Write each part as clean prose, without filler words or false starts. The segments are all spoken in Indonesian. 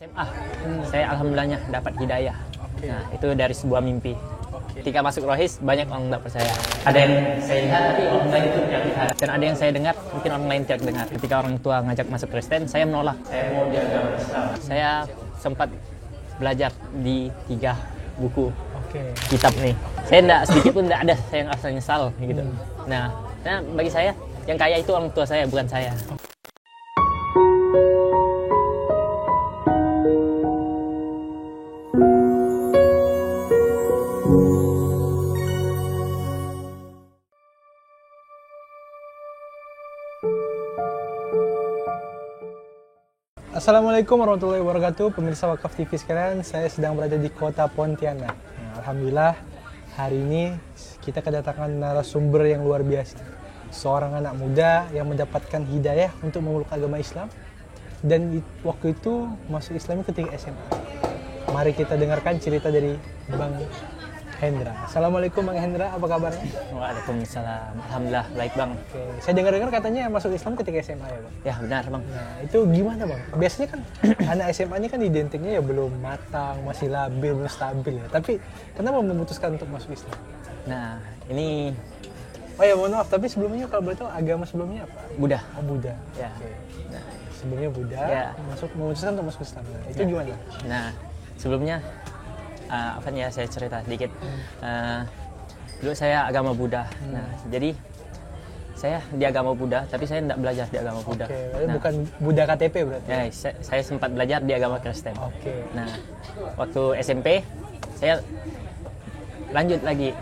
SMA, saya alhamdulillahnya dapat hidayah. Nah, itu dari sebuah mimpi. Ketika masuk Rohis, banyak orang tidak percaya. Ada yang saya lihat, tapi orang lain itu tidak lihat. Dan ada yang saya dengar, mungkin orang lain tidak dengar. Ketika orang tua ngajak masuk Kristen, saya menolak. Saya mau di agama Islam. Saya sempat belajar di 3 buku kitab nih. Saya tidak sedikit pun tidak ada saya yang rasa nyesal gitu. Nah, bagi saya, yang kaya itu orang tua saya, bukan saya. Assalamualaikum warahmatullahi wabarakatuh, pemirsa Wakaf TV sekalian. Saya sedang berada di kota Pontianak. Alhamdulillah, hari ini kita kedatangan narasumber yang luar biasa. Seorang anak muda yang mendapatkan hidayah untuk memeluk agama Islam. Dan waktu itu masuk Islam ketika SMA. Mari kita dengarkan cerita dari Bang Hendra. Assalamualaikum Bang Hendra, apa kabarnya? Waalaikumsalam. Alhamdulillah, baik Bang. Saya dengar-dengar katanya masuk Islam ketika SMA ya Bang? Ya benar Bang. Nah itu gimana Bang? Biasanya kan anak SMA-nya kan identiknya ya belum matang, masih labil, belum stabil ya. Tapi kenapa memutuskan untuk masuk Islam? Nah ini... Oh ya mohon maaf, tapi sebelumnya kalau boleh tahu agama sebelumnya apa? Buddha. Oh Buddha. Ya. Nah, sebelumnya Buddha, ya. memutuskan untuk masuk Islam. Nah, itu gimana? Nah sebelumnya saya cerita sedikit. Dulu saya agama Buddha. Nah, jadi saya di agama Buddha, tapi saya tidak belajar di agama Buddha. Bukan Buddha KTP berarti? Ya, saya sempat belajar di agama Kristen. Nah, waktu SMP saya lanjut lagi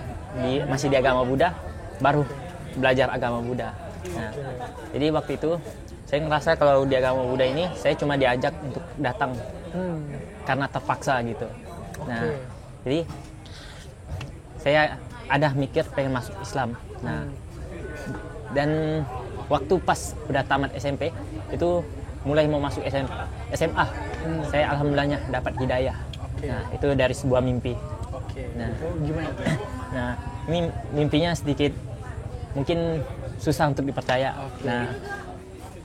masih di agama Buddha, baru belajar agama Buddha. Nah, jadi waktu itu saya ngerasa kalau di agama Buddha ini saya cuma diajak untuk datang karena terpaksa gitu. Nah, jadi saya ada mikir pengen masuk Islam. Nah, dan waktu pas udah tamat SMP itu mulai mau masuk SMA, saya alhamdulillahnya dapat hidayah. Nah, itu dari sebuah mimpi. Nah, itu gimana? Nah, ini mimpinya sedikit mungkin susah untuk dipercaya. Nah,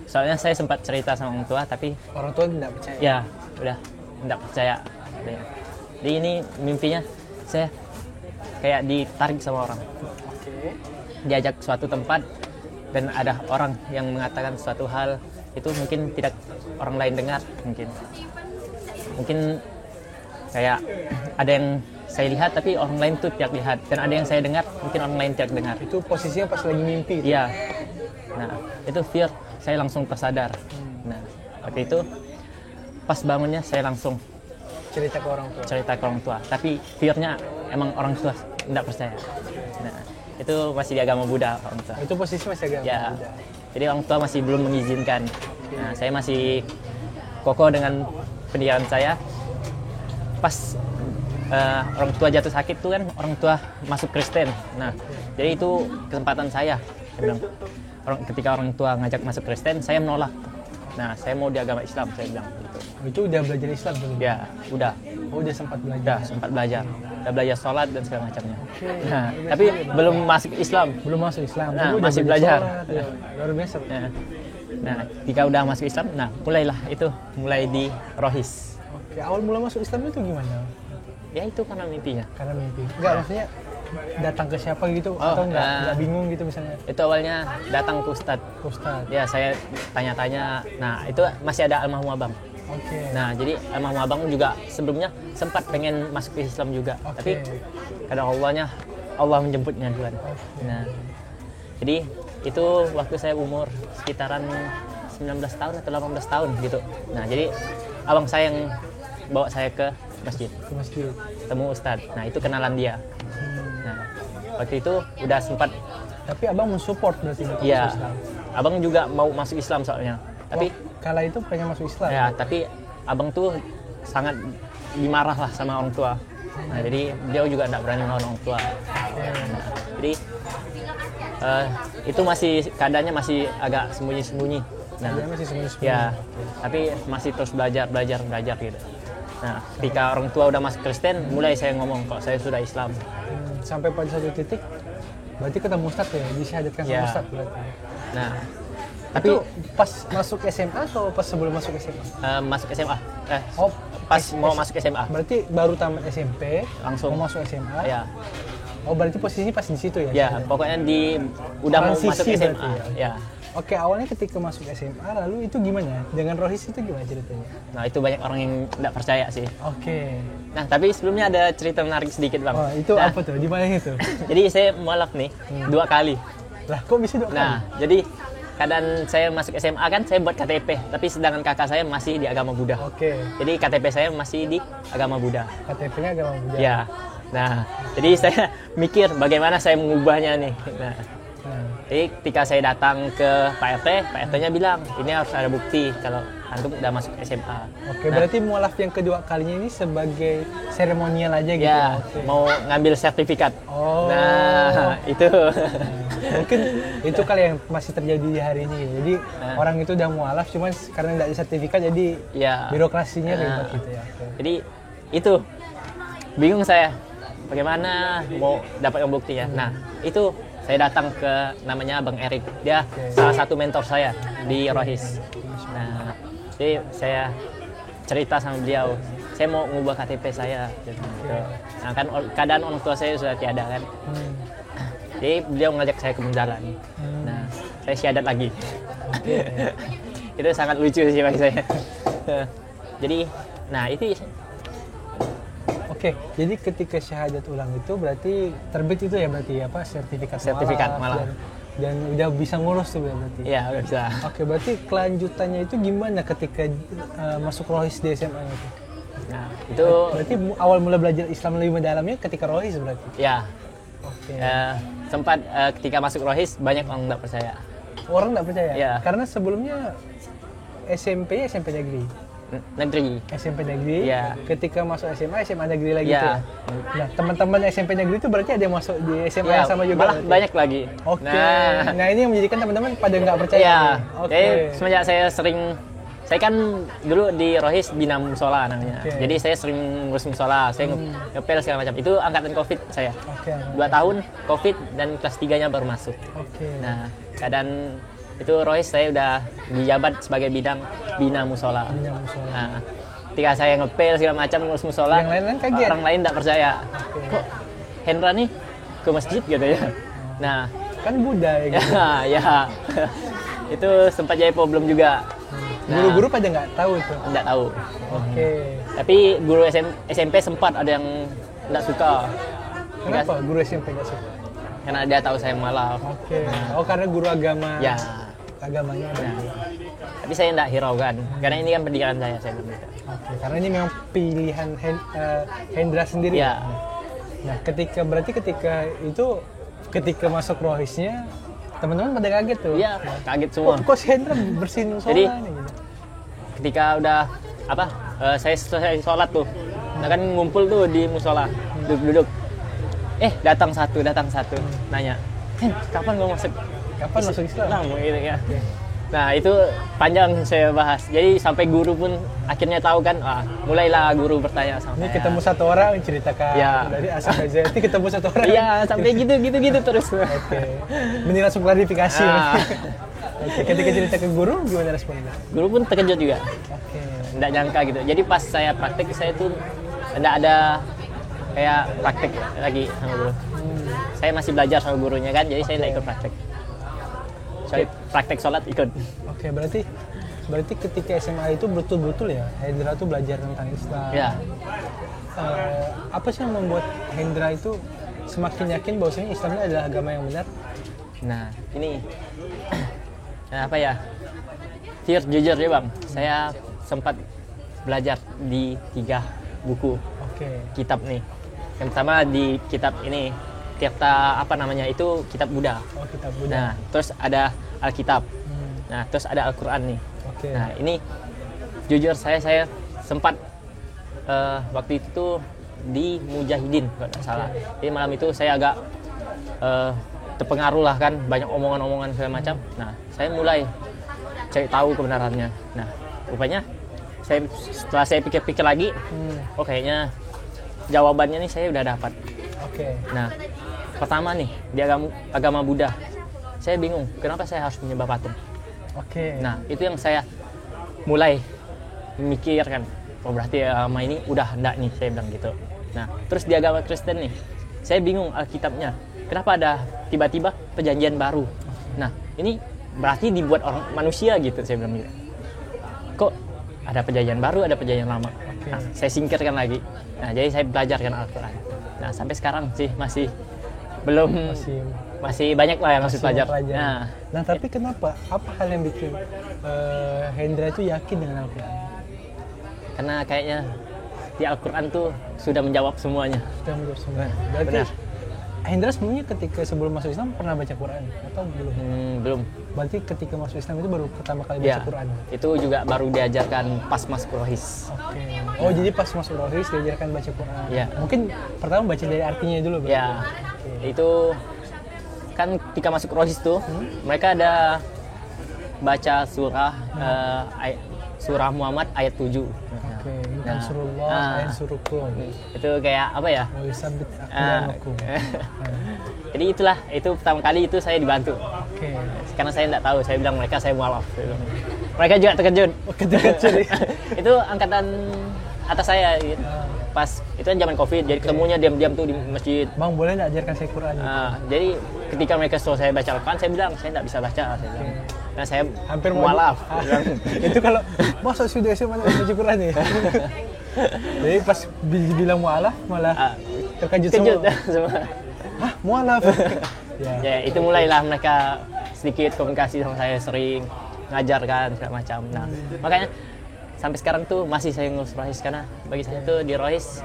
soalnya saya sempat cerita sama orang tua, tapi orang tua tidak percaya. Ya, udah tidak percaya. Jadi ini mimpinya saya kayak ditarik sama orang. Diajak suatu tempat dan ada orang yang mengatakan suatu hal itu mungkin tidak orang lain dengar, mungkin kayak ada yang saya lihat tapi orang lain tuh tidak lihat, dan ada yang saya dengar mungkin orang lain tidak dengar. Itu posisinya pas lagi mimpi? Iya. Nah, itu fear, saya langsung tersadar. Nah, waktu itu pas bangunnya saya langsung cerita ke orang tua. Tapi fear-nya emang orang tua tidak percaya. Nah, itu masih di agama Buddha orang tua. Itu posisi masih agama Buddha. Jadi orang tua masih belum mengizinkan. Nah, saya masih kokoh dengan pendirian saya. Pas orang tua jatuh sakit tuh kan orang tua masuk Kristen. Nah, jadi itu kesempatan saya. Ketika orang tua ngajak masuk Kristen, saya menolak. Nah, saya mau di agama Islam, saya bilang gitu. Itu udah belajar Islam belum? Ya, udah. Oh, udah sempat belajar? Udah, sempat belajar. Udah belajar sholat dan segala macamnya. Nah, tapi belum masuk Islam. Belum masuk Islam? Nah, masih belajar. Luar biasa. Nah, ketika udah masuk Islam, nah mulai di Rohis. Awal mula masuk Islam itu gimana? Ya itu karena mimpinya. Karena mimpi? Enggak, maksudnya datang ke siapa gitu? Atau enggak bingung gitu misalnya? Itu awalnya datang ke Ustadz. Ya, saya tanya-tanya. Nah, itu masih ada almarhum abang. Nah, jadi almarhum abang juga sebelumnya sempat pengen masuk ke Islam juga. Tapi kadang Allah menjemputnya duluan. Nah, jadi itu waktu saya umur sekitaran 19 tahun atau 18 tahun gitu. Nah, jadi abang saya yang bawa saya ke masjid. Ketemu Ustadz. Nah, itu kenalan dia. Nah, waktu itu udah sempat. Tapi abang mensupport berarti? Iya, abang juga mau masuk Islam soalnya. Tapi kala itu pengen masuk Islam? Ya, tapi abang tuh sangat dimarah lah sama orang tua. Nah, jadi dia juga tidak berani melawan orang tua. Nah, jadi itu keadaannya masih agak sembunyi-sembunyi. Nah, masih sembunyi-sembunyi. Ya, tapi masih terus belajar gitu. Nah, ketika orang tua udah masuk Kristen, mulai saya ngomong kok saya sudah Islam. Sampai pada satu titik, berarti ketemu Ustadz ya, disyahadatkan sama Ustadz berarti. Nah, tapi itu pas masuk SMA atau pas sebelum masuk SMA? Masuk SMA. Oh, pas mau masuk SMA. Berarti baru tamat SMP, Langsung. mau masuk SMA. Ya. Oh, berarti posisinya pas di situ ya? Ya, pokoknya udah mau Transisi masuk SMA. berarti Ya. Oke, awalnya ketika masuk SMA, lalu itu gimana? Dengan Rohis itu gimana ceritanya? Nah, itu banyak orang yang nggak percaya sih. Oke. Nah, tapi sebelumnya ada cerita menarik sedikit, Bang. Oh, itu Nah, apa tuh? Di mana itu? Jadi saya mualaf nih 2 kali. Lah, kok bisa 2 kali? Nah, jadi keadaan saya masuk SMA kan saya buat KTP, tapi sedangkan kakak saya masih di agama Buddha. Oke. Jadi KTP saya masih di agama Buddha. KTP-nya agama Buddha. Ya. Nah, jadi saya mikir bagaimana saya mengubahnya nih. Nah, jadi ketika saya datang ke Pak RT-nya bilang, ini harus ada bukti kalau antum udah masuk SMA. Oke, berarti mualaf yang kedua kalinya ini sebagai seremonial aja gitu? Ya, Oke. mau ngambil sertifikat. Oh. Nah, itu. Mungkin itu kali yang masih terjadi di hari ini. Jadi orang itu udah mualaf, cuman karena nggak ada sertifikat jadi Ya. birokrasinya ribet gitu ya. Oke. Jadi itu bingung saya bagaimana mau dapat buktinya. Nah, itu saya datang ke namanya Bang Erik. Dia salah satu mentor saya di Rohis. Nah, jadi saya cerita sama beliau, saya mau ngubah KTP saya. Gitu. Nah, kan keadaan orang tua saya sudah tiada kan. Jadi beliau ngajak saya ke jalan. Nah, saya syahadat lagi. Itu sangat lucu sih bagi saya. Jadi, nah itu. Oke, jadi ketika syahadat ulang itu berarti terbit itu ya berarti apa sertifikat malah. Dan udah bisa ngurus tuh berarti. Iya, udah bisa. Oke, berarti kelanjutannya itu gimana ketika masuk Rohis di SMA itu? Nah, itu Berarti awal mula belajar Islam lebih mendalamnya ketika Rohis berarti. ya Oke. sempat ketika masuk Rohis banyak orang nggak percaya. Orang nggak percaya? Ya. Karena sebelumnya SMP negeri. Negeri. SMP negeri, Iya. ketika masuk SMA negeri lagi Iya. tuh ya? Nah, teman-teman SMP negeri itu berarti ada yang masuk di SMA Ya, yang sama juga? malah berarti? banyak lagi. Oke, Nah, nah ini yang menjadikan teman-teman pada nggak percaya? ya. nih? Oke. Jadi semenjak saya kan dulu di Rohis Bina Musola namanya. Oke. Jadi saya sering ngurus musola, saya ngepel segala macam. Itu angkatan COVID saya. Oke. 2 tahun COVID dan kelas 3-nya baru masuk. Oke. Nah, keadaan itu Rohis saya udah dijabat sebagai bidang Bina Musola. Bina Musola. Nah, ketika saya ngepel segala macam ngurus musola, Yang lain-lain kaget? orang lain tidak percaya. Oke. Kok Hendra nih ke masjid gitu ya? Nah, Kan Buddha ya gitu. ya, itu sempat jadi problem juga. Nah, Guru-guru pada nggak tahu itu? nggak tahu. Oke. Tapi guru SMP sempat ada yang nggak suka. Kenapa guru SMP nggak suka? Karena dia tahu saya malah. Oke. Oh, karena guru agama. Ya, Agamanya ada. tapi saya nggak hiraukan. Karena ini kan pendidikan saya bilang gitu. Oke, karena ini memang pilihan Hendra sendiri. Ya. Nah, ketika ketika masuk Rohisnya, teman-teman pada kaget tuh. Iya, kaget semua. Kok si Hendra bersihin musola Jadi, nih? Gitu. Ketika udah saya selesai sholat tuh, nah kan ngumpul tuh di musola, duduk-duduk. Datang satu, nanya, kapan gua masuk? Kapan masuk Islam? Gitu ya. Nah itu panjang saya bahas. Jadi sampai guru pun akhirnya tahu kan, mulailah guru bertanya sama Ini saya. ketemu satu orang ceritakan Ya. dari A sampai Z. Ini ketemu satu orang. Iya, sampai gitu terus. Oke. Ini langsung klarifikasi. Ah. Oke, ketika cerita ke guru gimana responnya? Guru pun terkejut juga, Oke. nggak nyangka gitu. Jadi pas saya praktek saya tuh nggak ada kayak praktek lagi sama guru. Saya masih belajar sama gurunya kan, jadi saya nggak ikut praktek. Soalnya praktek sholat ikut. Oke, berarti ketika SMA itu betul-betul ya Hendra tuh belajar tentang Islam. Ya. Apa sih yang membuat Hendra itu semakin yakin bahwasanya Islam ini adalah agama yang benar? Nah, ini apa ya? Jujur ya bang, saya sempat belajar di 3 buku Oke. kitab nih. Yang pertama di kitab ini Tirta itu kitab Buddha. Oh, kitab Buddha. Nah, terus ada Alkitab. Nah, terus ada Al-Quran nih. Oke. Nah, ini jujur saya sempat waktu itu di Mujahidin kalau nggak salah. Jadi malam itu saya agak terpengaruh lah kan, banyak omongan-omongan segala macam. Nah, saya mulai cari tahu kebenarannya. Nah, rupanya setelah saya pikir-pikir lagi, kayaknya jawabannya nih saya udah dapat. Oke. Nah, pertama nih di agama Buddha, saya bingung kenapa saya harus menyembah patung. Oke. Nah, itu yang saya mulai memikirkan. oh berarti agama ini udah enggak nih, saya bilang gitu. Nah terus di agama Kristen nih, saya bingung Alkitabnya, kenapa ada tiba-tiba perjanjian baru. Nah ini berarti dibuat orang manusia gitu, saya bilang gitu. Kok ada perjanjian baru, ada perjanjian lama. Nah, saya singkirkan lagi. Nah, jadi saya belajarkan Al-Quran. Nah, sampai sekarang sih masih banyak lah yang harus belajar. Nah, tapi kenapa? Apa hal yang bikin Hendra itu yakin dengan Al-Quran? Karena kayaknya di Al-Quran tuh sudah menjawab semuanya. Sudah menjawab semuanya. Berarti benar. Hendra sebelumnya ketika sebelum masuk Islam pernah baca Quran atau belum? Belum. Berarti ketika masuk Islam itu baru pertama kali baca Quran? Itu juga baru diajarkan pas masuk Rohis. Oke. Oh, jadi pas masuk Rohis diajarkan baca Quran? Ya. Mungkin pertama baca dari artinya dulu? Berarti? Ya, itu kan ketika masuk Rohis tuh, mereka ada baca surah Muhammad ayat 7. Bukan surullah, ayat surukum. Itu kayak apa ya? Oh, sabit aqdamakum. Jadi itu pertama kali itu saya dibantu. Karena saya tidak tahu, saya bilang mereka saya mualaf. Mereka juga terkejut. Itu angkatan atas saya gitu. Pas itu kan zaman Covid, jadi ketemunya diam-diam tuh di masjid. Bang, boleh nggak ajarkan saya Quran? Jadi ketika mereka suruh saya baca Al-Quran, saya bilang saya tidak bisa baca. Saya bilang. Nah, saya hampir mualaf. Itu kalau masa sudah SMA baca Quran nih. Jadi pas bilang mualaf malah terkejut semua. Hah, mualaf? Ya, itu mulailah mereka sedikit komunikasi sama saya, sering ngajarkan segala macam. Nah, makanya sampai sekarang tuh masih saya ngurus Rohis, karena bagi saya tuh di Rohis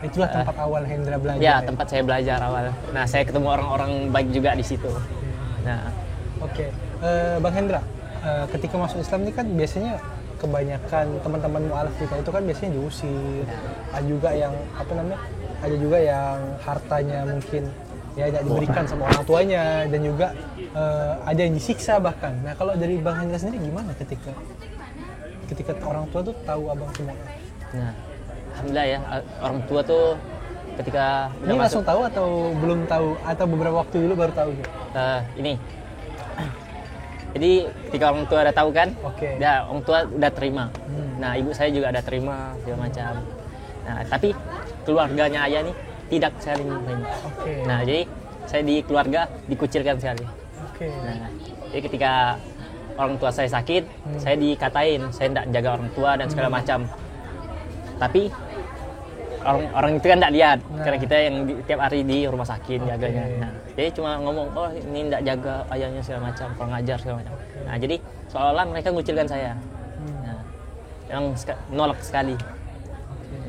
itulah tempat awal Hendra belajar. Ya, tempat saya belajar awal. Nah, saya ketemu orang-orang baik juga di situ. Nah, Bang Hendra, ketika masuk Islam ini kan biasanya kebanyakan teman-teman mualaf kita itu kan biasanya diusir. Ada juga yang ada juga yang hartanya mungkin ya tidak diberikan sama orang tuanya, dan juga ada yang disiksa bahkan. Nah, kalau dari Bang Hendra sendiri gimana ketika orang tua tuh tahu abang semua? Nah, alhamdulillah ya, orang tua tuh ketika ini langsung tahu atau belum tahu atau beberapa waktu dulu baru tahu gitu? Jadi ketika orang tua udah tahu kan, orang tua udah terima. Nah, ibu saya juga udah terima segala macam. Nah, tapi keluarganya ayah nih tidak saling terima. Nah, jadi saya di keluarga dikucilkan sekali. Nah, jadi ketika orang tua saya sakit, saya dikatain saya tidak jaga orang tua dan segala macam. Tapi orang itu kan tidak lihat, karena kita yang tiap hari di rumah sakit jaganya. Nah, jadi cuma ngomong, oh ini tidak jaga ayahnya segala macam, kurang ngajar segala macam. Nah, jadi seolah-olah mereka ngucilkan saya. Nah, yang nolak sekali.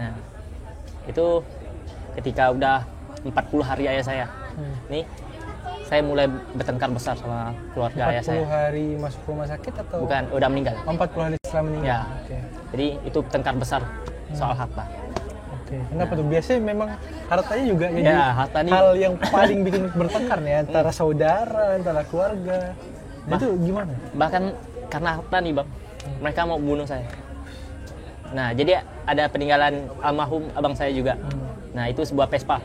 Nah, itu ketika udah 40 hari ayah saya. Nih, saya mulai bertengkar besar sama keluarga ayah saya. 40 hari masuk rumah sakit atau? Bukan, udah meninggal. 40 hari setelah meninggal? Ya. Jadi itu bertengkar besar soal harta. Kenapa tuh? Biasanya memang hartanya juga jadi hal yang paling bikin bertengkar nih antara saudara, antara keluarga. Itu gimana? Bahkan karena harta nih Bang, mereka mau bunuh saya. Nah, jadi ada peninggalan almarhum abang saya juga. Nah, itu sebuah Vespa.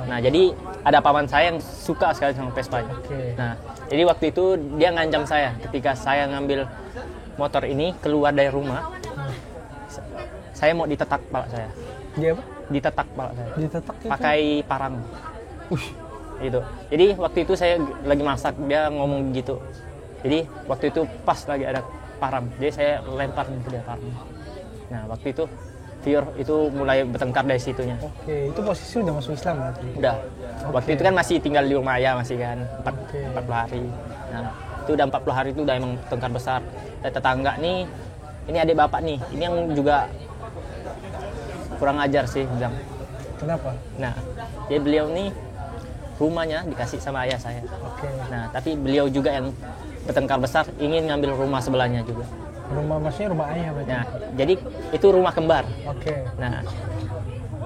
Nah, jadi ada paman saya yang suka sekali sama Vespa. Nah, jadi waktu itu dia ngancam saya ketika saya ngambil motor ini keluar dari rumah. Saya mau ditetak kepala saya. Dia apa? Ditetak kepala saya. Ditetak itu? Pakai parang. Gitu. Jadi waktu itu saya lagi masak, dia ngomong gitu. Jadi waktu itu pas lagi ada parang. Jadi saya lempar ke dia parang. Nah, waktu itu Fior itu mulai bertengkar dari situnya. Itu posisi udah masuk Islam berarti? Udah. Waktu itu kan masih tinggal di rumah ayah masih kan 40 hari. Nah, itu udah 40 hari itu udah emang bertengkar besar. Dan tetangga nih, ini adik bapak nih, ini yang juga kurang ajar sih bilang. Kenapa? Nah, jadi beliau nih rumahnya dikasih sama ayah saya. Nah, tapi beliau juga yang bertengkar besar ingin ngambil rumah sebelahnya juga. Rumah maksudnya rumah ayah berarti? Nah, jadi itu rumah kembar. Nah,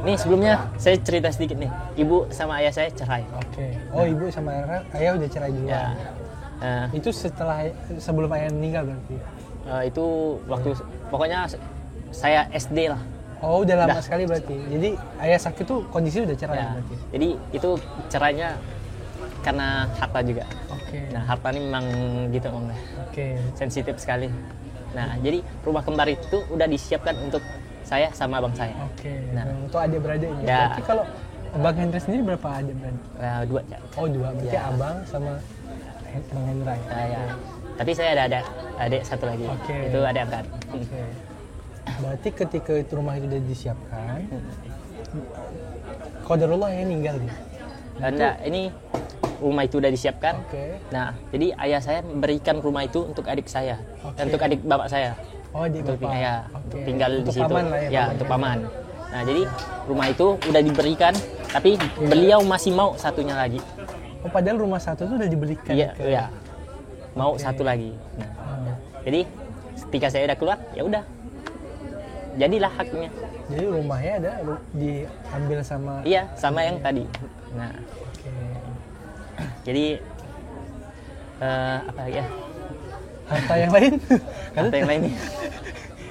ini sebelumnya saya cerita sedikit nih. Ibu sama ayah saya cerai. Oh, ibu sama ayah udah cerai duluan. Ya. Itu sebelum ayah meninggal berarti? Itu waktu pokoknya saya SD lah. Oh, udah lama sekali berarti. Jadi ayah sakit tuh kondisi udah cerai berarti. Jadi itu cerainya karena harta juga. Nah, harta ini memang gitu Om. Sensitif sekali. Nah, jadi rumah kembar itu udah disiapkan untuk saya sama abang saya. Oke. Nah. Untuk adik-beradiknya. Ya. Berarti kalau Bang Hendra sendiri berapa adik-beradik? Dua ya. Oh, dua. Berarti Ya. abang sama Bang Hendra ya? Saya. Tapi saya ada adik satu lagi. Oke. Itu adik angkat. Oke. Berarti ketika itu rumah itu udah disiapkan, qadarullah yang meninggal dia. Enggak, ini rumah itu udah disiapkan. Oke. Nah, jadi ayah saya berikan rumah itu untuk adik saya, Oke. untuk adik bapak saya. Oh, di Untuk bapak. ya, Oke. tinggal di Untuk situ. paman lah ya. Untuk paman. Nah, jadi rumah itu udah diberikan, tapi beliau masih mau satunya lagi. Oh, padahal rumah satu itu udah dibelikan. Iya, ke- iya. Mau Oke. satu lagi. Nah, Oh. jadi ketika saya udah keluar, ya udah. Jadilah haknya. Jadi rumahnya ada diambil sama. Iya, sama yang tadi. Nah, Oke. jadi apa lagi ya? Harta yang lain? Kata yang lain nih.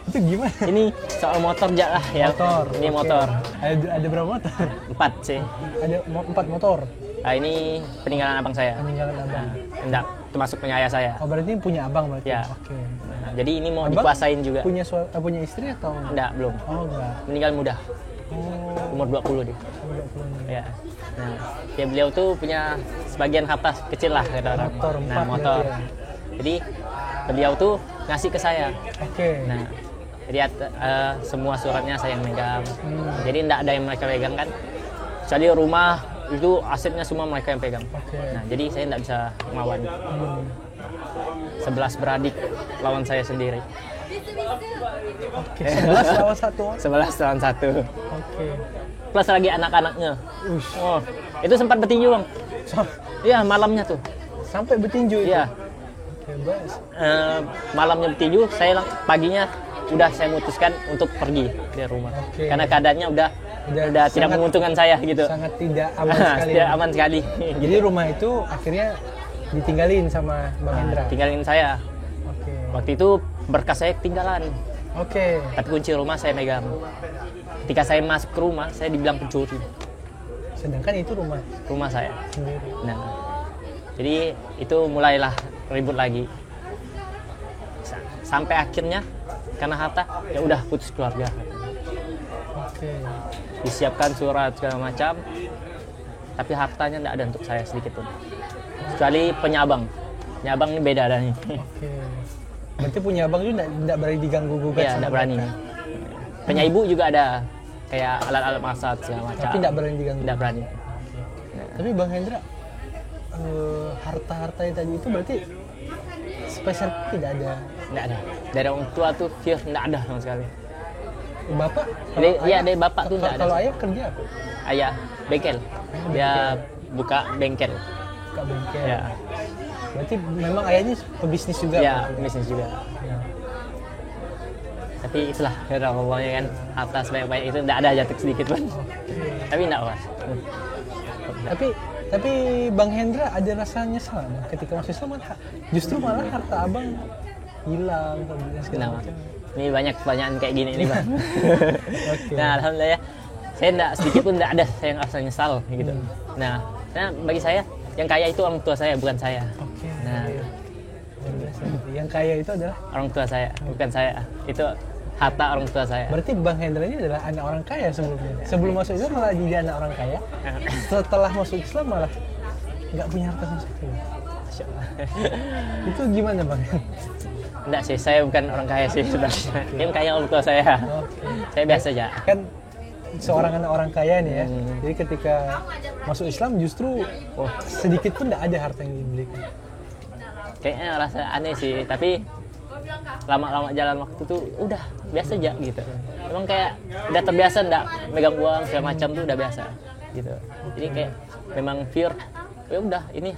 Itu gimana? Ini soal motor aja lah ya. Motor. Ini oke. motor. Ada berapa motor? 4 sih. Ada 4 motor. Nah, ini peninggalan abang saya. Peninggalan abang. Enggak, termasuk punya ayah saya. Oh, berarti ini punya abang berarti. Ya. Oke. Nah, jadi ini mau Abang dikuasain juga. Punya istri atau? Enggak, belum. Oh, enggak. Meninggal muda. Oh, Umur 20 dia. udah punya. Ya. Nah, ya beliau tuh punya sebagian harta kecil lah kata orang. Motor, Nah, 4 motor. berarti ya. Jadi beliau tuh ngasih ke saya. Oke. Nah, jadi semua suratnya saya yang megang. Hmm. Jadi enggak ada yang mereka pegang kan. Kecuali rumah itu asetnya semua mereka yang pegang. Oke. Nah, jadi saya enggak bisa melawan. Hmm. 11 beradik lawan saya sendiri. Oke, 11 lawan 1. 11 lawan 1. Oke. Plus lagi anak-anaknya. Ush. Oh, itu sempat bertinju, Bang. Sam- Iya, malamnya tuh. Sampai bertinju itu. Iya. Oke, bas. Malamnya bertinju, paginya udah saya memutuskan untuk pergi dari rumah. Oke. Karena keadaannya udah tidak sangat- menguntungkan saya gitu. Sangat tidak aman sekali. Tidak aman sekali. Jadi rumah itu akhirnya ditinggalin sama Bang Hendra. Tinggalin saya. Oke. Waktu itu berkas saya ketinggalan, Oke. tapi kunci rumah saya megang. Ketika saya masuk ke rumah, saya dibilang pencuri Sedangkan itu rumah saya. sendiri. Nah, jadi itu mulailah ribut lagi. Sampai akhirnya karena harta, ya udah putus keluarga. Oke. Disiapkan surat segala macam, tapi hartanya tidak ada untuk saya sedikit pun. Kecuali penyabang. Penyabang ini beda dah nih. Oke. Berarti punya abang itu enggak berani diganggu gugat Iya, sama tidak berani. mereka. Punya ibu juga ada, kayak alat-alat masak segala macam. Tapi enggak berani diganggu. Tidak berani. Tapi Bang Hendra, harta-harta yang tadi itu berarti spesial tidak ada. Tidak ada. Dari orang tua tuh fear tidak ada sama sekali. Bapak? Iya, dari bapak tuh enggak ada. Kalau ayah kerja apa? Ayah bengkel. Dia buka bengkel. Buka bengkel. Ya, Berarti memang ayahnya pebisnis juga. ya berarti? bisnis juga. Ya. Tapi itulah kira Allahnya kan, harta sebanyak-banyak itu tidak ada jatuh sedikit pun. Tapi tidak was. Tapi Bang Hendra ada rasa nyesal nggak ketika masuk Islam? Justru malah harta abang hilang dan segala Kenapa? macam. Ini banyak pertanyaan kayak gini nih, Bang. Oke. Nah, alhamdulillah ya. Saya enggak sedikit pun enggak ada saya yang rasa nyesal gitu. Nah, bagi saya yang kaya itu orang tua saya, bukan saya. Oke. Nah, Luar biasa. Yang kaya itu adalah orang tua saya, bukan saya. Itu harta orang tua saya. berarti Bang Hendra ini adalah anak orang kaya sebelumnya. Sebelum masuk Islam malah jadi anak orang kaya. Setelah masuk Islam malah nggak punya harta sama sekali. Masya Allah. Itu gimana Bang? Enggak sih, saya bukan orang kaya sih sebenarnya. Yang kaya orang tua saya. Oke. Saya biasa aja. Kan seorang anak orang kaya nih ya. Jadi ketika masuk Islam justru sedikit pun nggak ada harta yang diberikan. Kayaknya rasa aneh sih, tapi lama-lama jalan waktu tuh udah biasa aja gitu. Emang kayak udah terbiasa ndak megang uang segala macam tuh udah biasa gitu. Jadi kayak memang fear, ya udah ini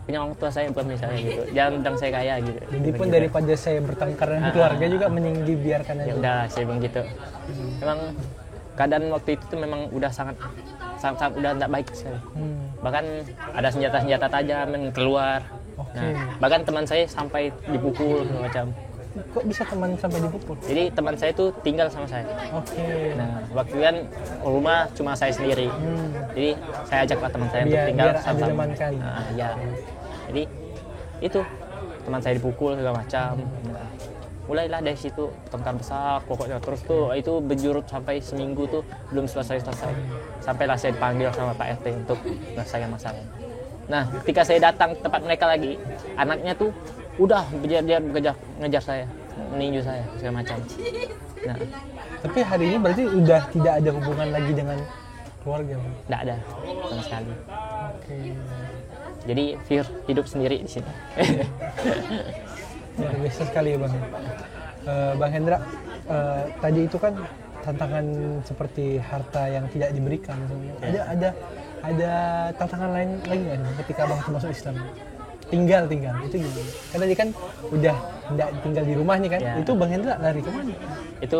punya orang tua saya bukan misalnya gitu. Jangan bilang saya kaya gitu. Jadi pun Gitu. daripada saya bertengkar dengan keluarga juga mending dibiarkan aja. Ya udah saya bilang gitu. Memang keadaan waktu itu tuh memang udah sangat udah tidak baik sekali. Bahkan ada senjata-senjata tajam yang keluar. Oke. Nah, bahkan teman saya sampai dipukul segala macam. Kok bisa teman sampai dipukul? Jadi teman saya itu tinggal sama saya. Oke. Nah, waktu kan rumah cuma saya sendiri. Jadi saya ajaklah teman saya untuk tinggal biar ada sama-sama. teman kan. Nah, ya. Jadi itu teman saya dipukul segala macam. Nah, mulailah dari situ tengkar besar pokoknya. Terus tuh itu berjurut sampai seminggu tuh belum selesai. Sampailah saya dipanggil sama Pak RT untuk menyelesaikan masalah. Nah, ketika saya datang ke tempat mereka lagi, anaknya tuh udah ngejar saya, meninju saya segala macam. Nah, Tapi hari ini berarti udah tidak ada hubungan lagi dengan keluarga, Bang? enggak ada sama sekali. Oke. Jadi pure hidup sendiri di sini. Luar biasa sekali ya Bang. Bang Hendra, tadi itu kan tantangan seperti harta yang tidak diberikan. Ada tantangan lain lagi nggak nih ketika Bang masuk Islam? Tinggal itu gimana? Kan tadi kan udah tidak tinggal di rumah nih kan? Ya. Itu Bang Hendra lari kemana? Itu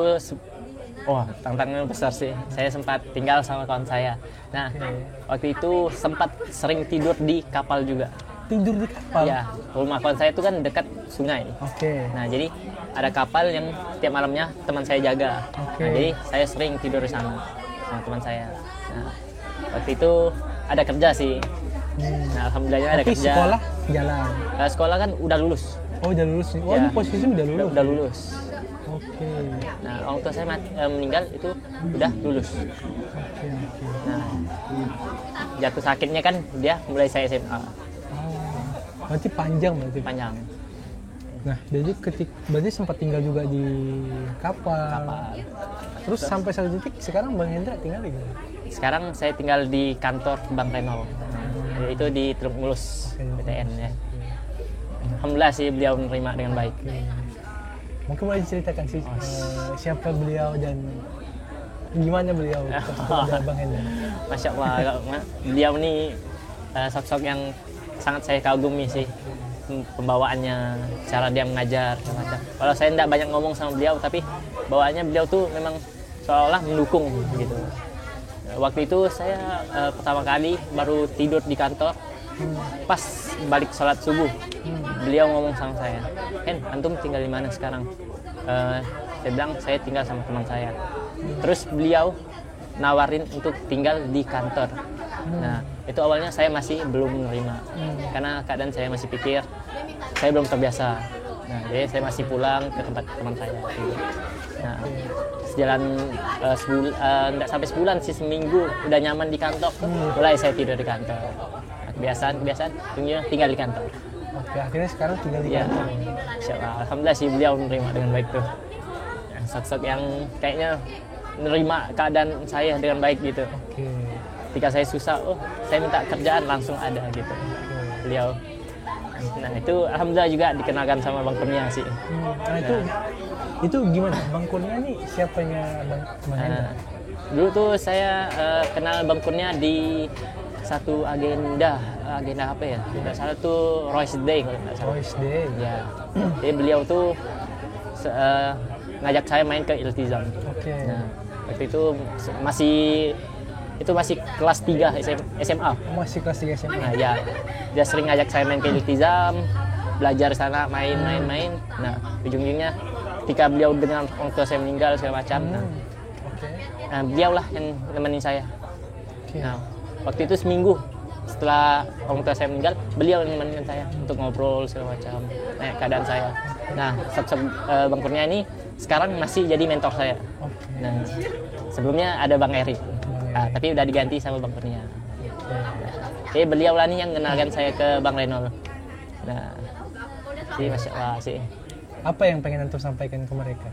tantangan besar sih. Saya sempat tinggal sama kawan saya. Nah, waktu itu sempat sering tidur di kapal juga. Tidur di kapal? Ya, rumah kawan saya itu kan dekat sungai. Oke. Nah, jadi ada kapal yang tiap malamnya teman saya jaga. Oke. Nah, jadi saya sering tidur di sana sama teman saya. Nah, waktu itu ada kerja sih. Nah, alhamdulillahnya ada Tapi kerja. sekolah jalan? Sekolah kan udah lulus. Oh udah lulus nih? Oh Ya. ini posisi udah lulus? Udah lulus. Oke. Nah, orang tua saya meninggal itu udah lulus. Oke. Nah, jatuh sakitnya kan dia mulai saya SMA. Oh, berarti panjang berarti? Panjang. Nah, jadi berarti sempat tinggal juga di kapal. Terus sampai satu titik sekarang Bang Hendra tinggal di mana? Sekarang saya tinggal di kantor Bank Renol. Itu di Teluk Mulus BTN ya. Alhamdulillah sih beliau menerima dengan baik. Mungkin boleh diceritakan sih siapa beliau dan gimana beliau kepada Bang Hendra? Masya Allah, beliau ini sosok yang sangat saya kagumi sih. Pembawaannya, cara dia mengajar, macam. Kalau saya tidak banyak ngomong sama beliau, tapi bawaannya beliau tuh memang seolah-olah mendukung gitu. Waktu itu saya pertama kali baru tidur di kantor, pas balik sholat subuh, beliau ngomong sama saya, "Hen, antum tinggal di mana sekarang?" Saya bilang saya tinggal sama teman saya. Terus beliau nawarin untuk tinggal di kantor. Nah, itu awalnya saya masih belum menerima, karena keadaan saya masih pikir saya belum terbiasa. Nah, jadi saya masih pulang ke tempat teman saya. Nah, sejalan nggak sampai sebulan sih, seminggu udah nyaman di kantor, mulai saya tidur di kantor. Nah, kebiasaan, tinggal di kantor. Oke, akhirnya sekarang tinggal di Ya, kantor. Insya Allah, alhamdulillah sih beliau menerima dengan baik tuh. Sosok yang kayaknya menerima keadaan saya dengan baik gitu. Oke. Ketika saya susah, saya minta kerjaan langsung ada gitu. Beliau. Nah, itu alhamdulillah juga dikenalkan sama Bang Kurnia sih. Nah, itu gimana? Bang Kurnia nih siapanya Bang Hendra? Dulu tuh saya kenal Bang Kurnia di satu agenda apa ya? Tidak salah tuh Royce Day kalau tidak salah. Royce Day. Ya. Jadi beliau tuh ngajak saya main ke Iltizam. Oke. Nah, waktu itu masih kelas 3 SMA. Masih kelas 3 SMA. Nah, ya, dia sering ngajak saya main ke Iltizam, belajar sana, main. Nah, ujung-ujungnya ketika beliau dengan orang tua saya meninggal segala macam. Oke. Nah, beliaulah yang nemenin saya. Oke. Nah, waktu itu seminggu setelah orang tua saya meninggal, beliau yang nemenin saya untuk ngobrol segala macam, nanya keadaan saya. Nah, sosok Bang Kurnia ini sekarang masih jadi mentor saya. Oke. Nah, sebelumnya ada Bang Erik. Tapi udah diganti sama Bang Kurnia. Jadi beliau lah nih yang kenalkan saya ke Bang Renol. Nah, sih Masya Allah sih. Apa yang pengen antum sampaikan ke mereka?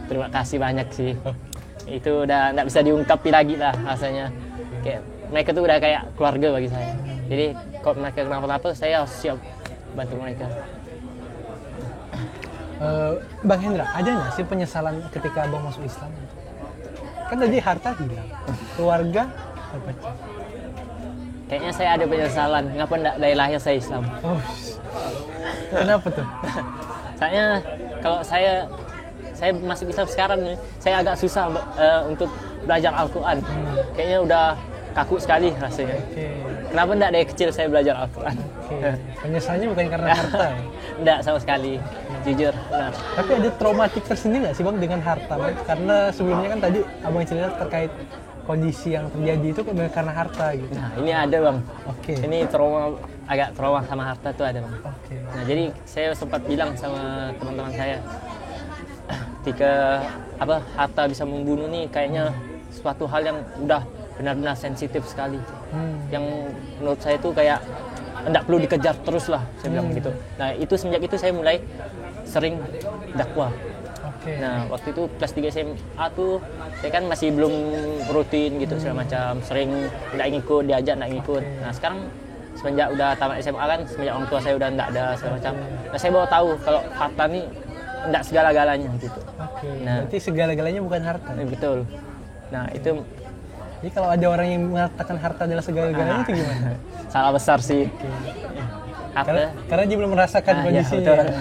Terima kasih banyak sih. Itu udah nggak bisa diungkapi lagi lah rasanya. Kayak mereka tuh udah kayak keluarga bagi saya. Jadi kalau mereka kenapa-napa, saya harus siap bantu mereka. Bang Hendra, ada nggak sih penyesalan ketika abang masuk Islam? Kan tadi harta hilang, keluarga apa? Kayaknya saya ada penyesalan, ngapa enggak dari lahir saya Islam. Oh, kenapa tuh? Soalnya kalau saya masuk Islam sekarang nih, saya agak susah untuk belajar Al-Quran. Kayaknya udah kaku sekali rasanya. Kenapa enggak dari kecil saya belajar Al-Quran? Penyesalannya bukan karena harta ya? Enggak sama sekali, jujur. Benar. Tapi ada traumatik tersendiri nggak sih Bang dengan harta Bang? Karena sebelumnya kan tadi abang cerita terkait kondisi yang terjadi itu karena harta gitu. Nah, ini ada Bang. Oke. Ini agak trauma sama harta tuh ada Bang. Oke. Nah, jadi saya sempat bilang sama teman-teman saya, ketika harta bisa membunuh nih kayaknya suatu hal yang udah benar-benar sensitif sekali. Yang menurut saya itu kayak tidak perlu dikejar terus lah, saya bilang gitu. Nah itu semenjak itu saya mulai sering dakwah. Nah waktu itu kelas 3 SMA tuh saya kan masih belum rutin gitu segala macam, sering tidak ngikut, diajak tidak ngikut. Nah sekarang semenjak udah tamat SMA kan, semenjak orang tua saya udah tidak ada segala macam, nah saya baru tahu kalau harta nih tidak segala-galanya gitu. Nah berarti segala-galanya bukan harta. Betul. Nah itu. Jadi kalau ada orang yang mengatakan harta adalah segala-galanya itu gimana? Salah besar sih. Harta. Karena dia belum merasakan kondisinya.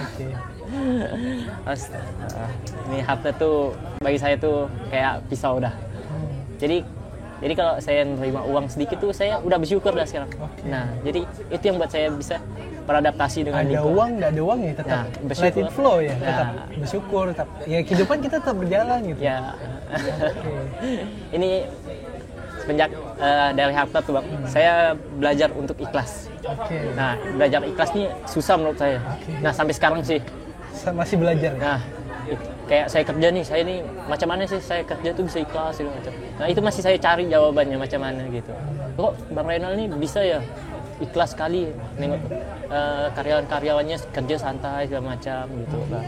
Ini harta tuh bagi saya tuh kayak pisau dah. Jadi kalau saya menerima uang sedikit tuh saya udah bersyukur dah sekarang. Nah jadi itu yang buat saya bisa beradaptasi dengan ada uang, nggak ada uang ya tetap let it flow ya, tetap bersyukur, tetap ya kehidupan kita tetap berjalan gitu. Ya. Ini semenjak dari harta tuh Bang, saya belajar untuk ikhlas. Nah belajar ikhlas nih susah menurut saya. Nah sampai sekarang sih masih belajar. Nah kayak saya kerja nih, saya nih macam mana sih saya kerja tuh bisa ikhlas gitu macam. Nah itu masih saya cari jawabannya macam mana gitu. Kok Bang Reynal nih bisa ya ikhlas sekali nengok karyawan-karyawannya kerja santai segala macam gitu Bang.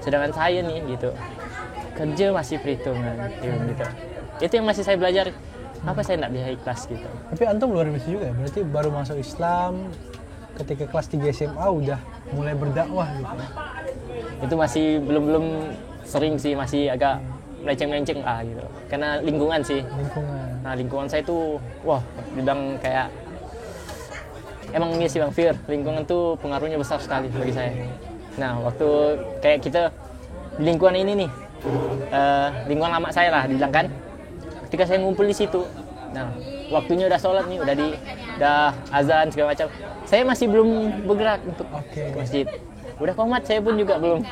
Sedangkan saya nih gitu kerja masih perhitungan gitu. Itu yang masih saya belajar. Apa saya tidak bisa ikhlas gitu. Tapi antum luar biasa juga, berarti baru masuk Islam ketika kelas 3 SMA udah mulai berdakwah gitu. Itu masih belum sering sih, masih agak melenceng-melenceng gitu. Karena lingkungan sih. Nah lingkungan saya tuh, dibilang kayak emang ini sih Bang Fir, lingkungan tuh pengaruhnya besar sekali bagi saya. Nah waktu kayak kita di lingkungan ini nih, lingkungan lama saya lah dibilang kan. Ketika saya ngumpul di situ, nah waktunya udah sholat nih, udah azan segala macam, saya masih belum bergerak untuk ke masjid. Udah komat saya pun juga belum.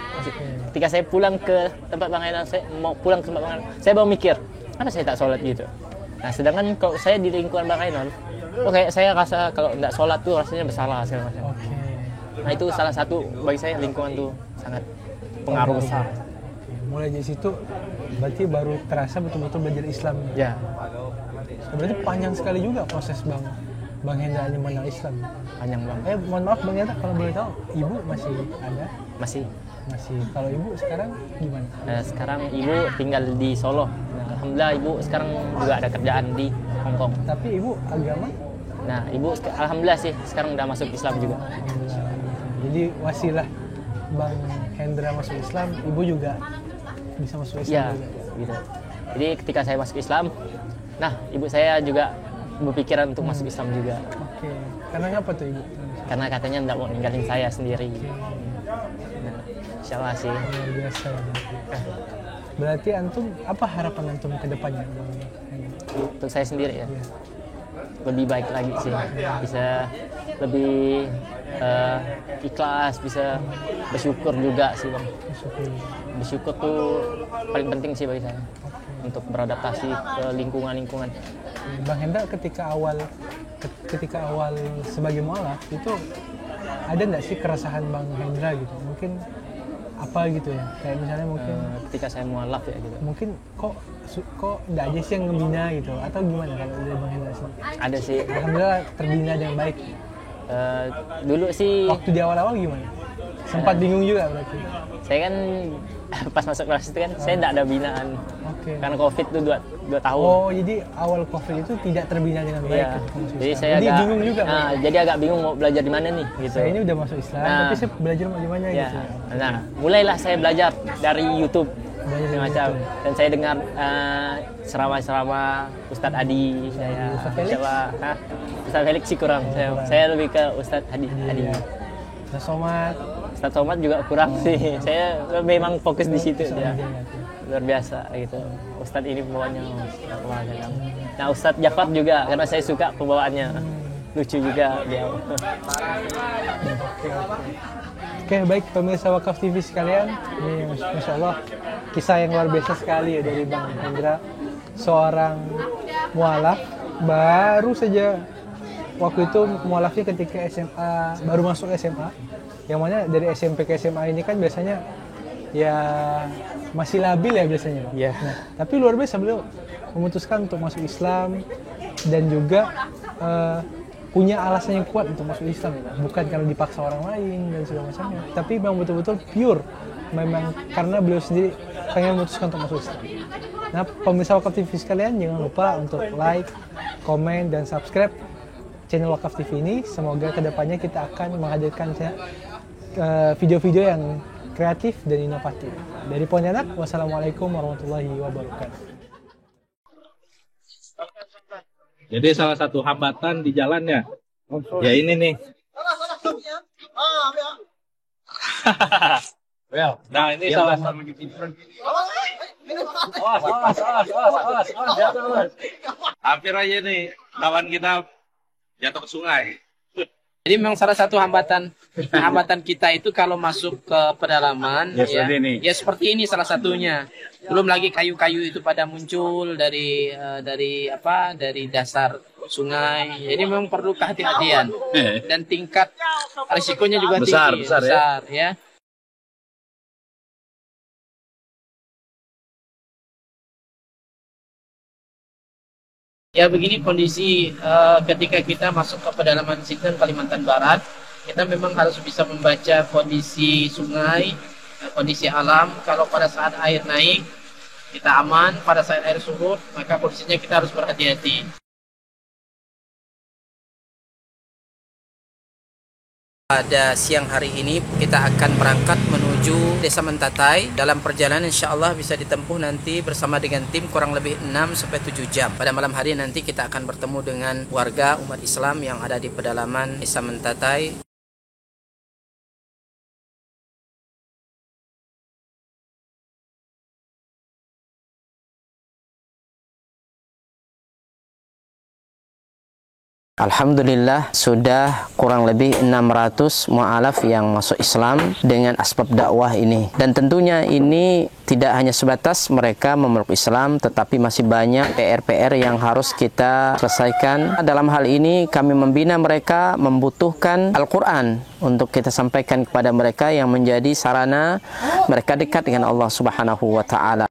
Ketika saya pulang ke tempat Bang Reynal, saya mau pulang ke tempat Bang Reynal, saya baru mikir, apa saya tak sholat gitu. Nah sedangkan kalau saya di lingkungan Bang Reynal, kayak saya rasa kalau nggak sholat tuh rasanya bersalah segala macam. Nah itu salah satu bagi saya, lingkungan tuh sangat pengaruh besar. Mulai dari situ berarti baru terasa betul-betul belajar Islam. Ya. Berarti panjang sekali juga proses Bang Hendra mengenal Islam. Panjang Bang. Mohon maaf Bang Hendra, kalau boleh tahu ibu masih ada? Masih. Kalau ibu sekarang gimana? Sekarang ibu tinggal di Solo. Nah, alhamdulillah ibu sekarang juga ada kerjaan di Hong Kong. Tapi ibu agama? Nah ibu alhamdulillah sih sekarang udah masuk Islam juga. Jadi wasilah Bang Hendra masuk Islam, ibu juga bisa masuk Islam gitu. Jadi ketika saya masuk Islam, nah ibu saya juga berpikiran untuk masuk Islam juga. Karena apa tuh ibu? Karena katanya tidak mau ninggalin saya sendiri. Nah, insya Allah sih. Luar biasa. Berarti antum, apa harapan antum ke depannya? Untuk saya sendiri ya. Lebih baik lagi sih. Bisa lebih ikhlas, bisa bersyukur juga sih Bang. Bersyukur tuh paling penting sih bagi saya untuk beradaptasi ke lingkungan. Bang Hendra ketika awal sebagai mualaf itu ada nggak sih keresahan Bang Hendra gitu? Mungkin apa gitu ya? Kayak misalnya mungkin ketika saya mualaf ya gitu. Mungkin kok nggak aja sih yang ngebina gitu? Atau gimana kalau dari Bang Hendra sih? Ada sih. Alhamdulillah terbina dengan baik. Dulu sih. Waktu di awal-awal gimana? Sempat bingung juga berarti? Saya kan pas masuk kelas itu kan saya tidak ada binaan. Karena COVID itu 2 tahun. Oh, jadi awal COVID itu tidak terbina dengan baik. Iya. Jadi saya bingung juga. Nah, jadi agak bingung mau belajar di mana nih gitu. Saya ini udah masuk Islam, tapi saya belajar di mana gitu. Nah, mulailah saya belajar dari YouTube. Macam dan saya dengar ceramah-ceramah Ustadz Adi, Ustadz Felix sih kurang. Saya lebih ke Ustadz Adi. Ustadz Somad juga kurang sih. Saya memang fokus di situ ya. Luar biasa gitu. Ustadz ini pembawaannya. Nah Ustadz Jafar juga karena saya suka pembawaannya. Lucu juga dia. Oke, baik pemirsa Wakaf TV sekalian, ini Masya Allah kisah yang luar biasa sekali ya dari Bang Hendra, seorang mualaf baru saja waktu itu mualafnya ketika SMA, baru masuk SMA, yang mana dari SMP ke SMA ini kan biasanya ya masih labil ya biasanya Bang. Iya. Nah, tapi luar biasa beliau memutuskan untuk masuk Islam dan juga punya alasan yang kuat untuk masuk Islam ya, Bang. Bukan karena dipaksa orang lain dan segala macamnya, tapi memang betul-betul pure memang karena beliau sendiri pengen memutuskan untuk masuk Islam. Nah, pemirsa Wakaf TV sekalian, jangan lupa untuk like, komen, dan subscribe channel Wakaf TV ini. Semoga kedepannya kita akan menghadirkan video-video yang kreatif dan inovatif. Dari Pontianak, wassalamualaikum warahmatullahi wabarakatuh. Jadi salah satu hambatan di jalannya, ya ini nih. Nah ini salah satu. Hampir aja nih kawan kita jatuh ke sungai. Jadi memang salah satu hambatan kita itu kalau masuk ke pedalaman ya seperti ini salah satunya. Belum lagi kayu-kayu itu pada muncul dari dasar sungai. Jadi memang perlu kehati-hatian dan tingkat risikonya juga tinggi, besar ya. Ya begini kondisi ketika kita masuk ke pedalaman Sintang, Kalimantan Barat, kita memang harus bisa membaca kondisi sungai, kondisi alam. Kalau pada saat air naik, kita aman. Pada saat air surut, maka kondisinya kita harus berhati-hati. Pada siang hari ini kita akan berangkat menuju Desa Mentatai. Dalam perjalanan insya Allah bisa ditempuh nanti bersama dengan tim kurang lebih 6-7 jam. Pada malam hari nanti kita akan bertemu dengan warga umat Islam yang ada di pedalaman Desa Mentatai. Alhamdulillah sudah kurang lebih 600 mu'alaf yang masuk Islam dengan asbab dakwah ini. Dan tentunya ini tidak hanya sebatas mereka memeluk Islam, tetapi masih banyak PR-PR yang harus kita selesaikan. Dalam hal ini kami membina mereka membutuhkan Al-Quran untuk kita sampaikan kepada mereka yang menjadi sarana mereka dekat dengan Allah Subhanahu wa Ta'ala.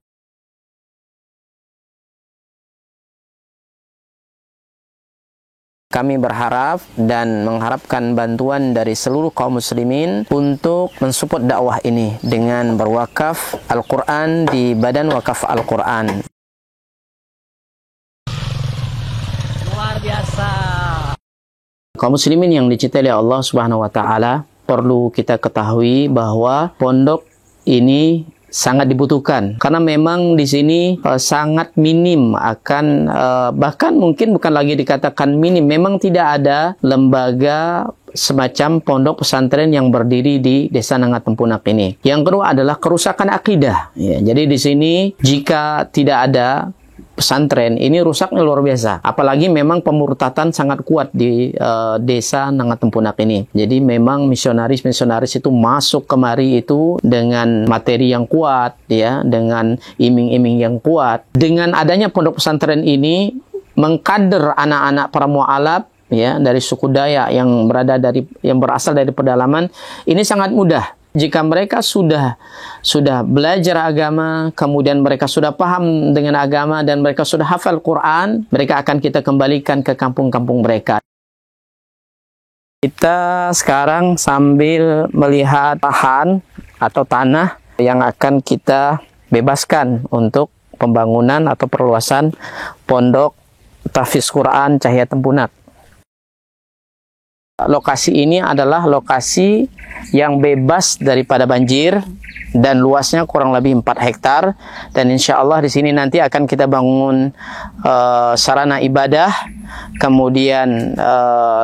Kami berharap dan mengharapkan bantuan dari seluruh kaum muslimin untuk mensupport dakwah ini dengan berwakaf Al-Quran di Badan Wakaf Al-Quran. Luar biasa. Kaum muslimin yang dicintai oleh Allah Subhanahu wa Ta'ala, perlu kita ketahui bahwa pondok ini sangat dibutuhkan karena memang di sini sangat minim akan bahkan mungkin bukan lagi dikatakan minim, memang tidak ada lembaga semacam pondok pesantren yang berdiri di Desa Nangatempunak ini. Yang kedua adalah kerusakan akidah ya, jadi di sini jika tidak ada pesantren ini rusaknya luar biasa. Apalagi memang pemurtatan sangat kuat di Desa Nangatempunak ini. Jadi memang misionaris-misionaris itu masuk kemari itu dengan materi yang kuat ya, dengan iming-iming yang kuat. Dengan adanya pondok pesantren ini mengkader anak-anak para mu'alaf ya dari suku Dayak yang berasal dari pedalaman ini sangat mudah. Jika mereka sudah belajar agama, kemudian mereka sudah paham dengan agama dan mereka sudah hafal Quran, mereka akan kita kembalikan ke kampung-kampung mereka. Kita sekarang sambil melihat lahan atau tanah yang akan kita bebaskan untuk pembangunan atau perluasan pondok tahfiz Quran Cahaya Tempunak. Lokasi ini adalah lokasi yang bebas daripada banjir dan luasnya kurang lebih 4 hektar, dan insya Allah di sini nanti akan kita bangun sarana ibadah, kemudian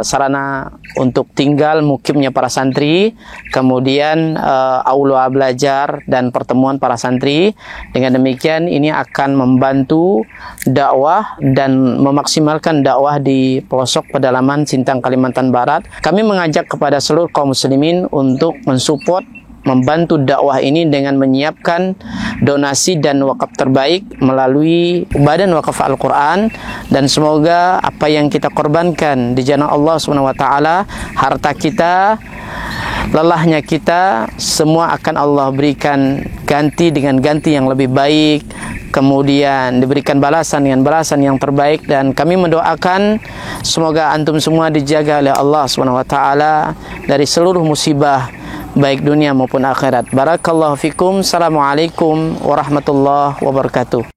sarana untuk tinggal mukimnya para santri, kemudian aula belajar dan pertemuan para santri. Dengan demikian ini akan membantu dakwah dan memaksimalkan dakwah di pelosok pedalaman Sintang, Kalimantan Barat. Kami mengajak kepada seluruh kaum muslimin untuk mensupport, membantu dakwah ini dengan menyiapkan donasi dan wakaf terbaik melalui Badan Wakaf Al-Quran, dan semoga apa yang kita korbankan di jalan Allah SWT, harta kita lelahnya kita, semua akan Allah berikan ganti dengan ganti yang lebih baik, kemudian diberikan balasan dengan balasan yang terbaik. Dan kami mendoakan semoga antum semua dijaga oleh Allah Subhanahu wa taala dari seluruh musibah baik dunia maupun akhirat. Barakallahu fikum. Assalamualaikum warahmatullahi wabarakatuh.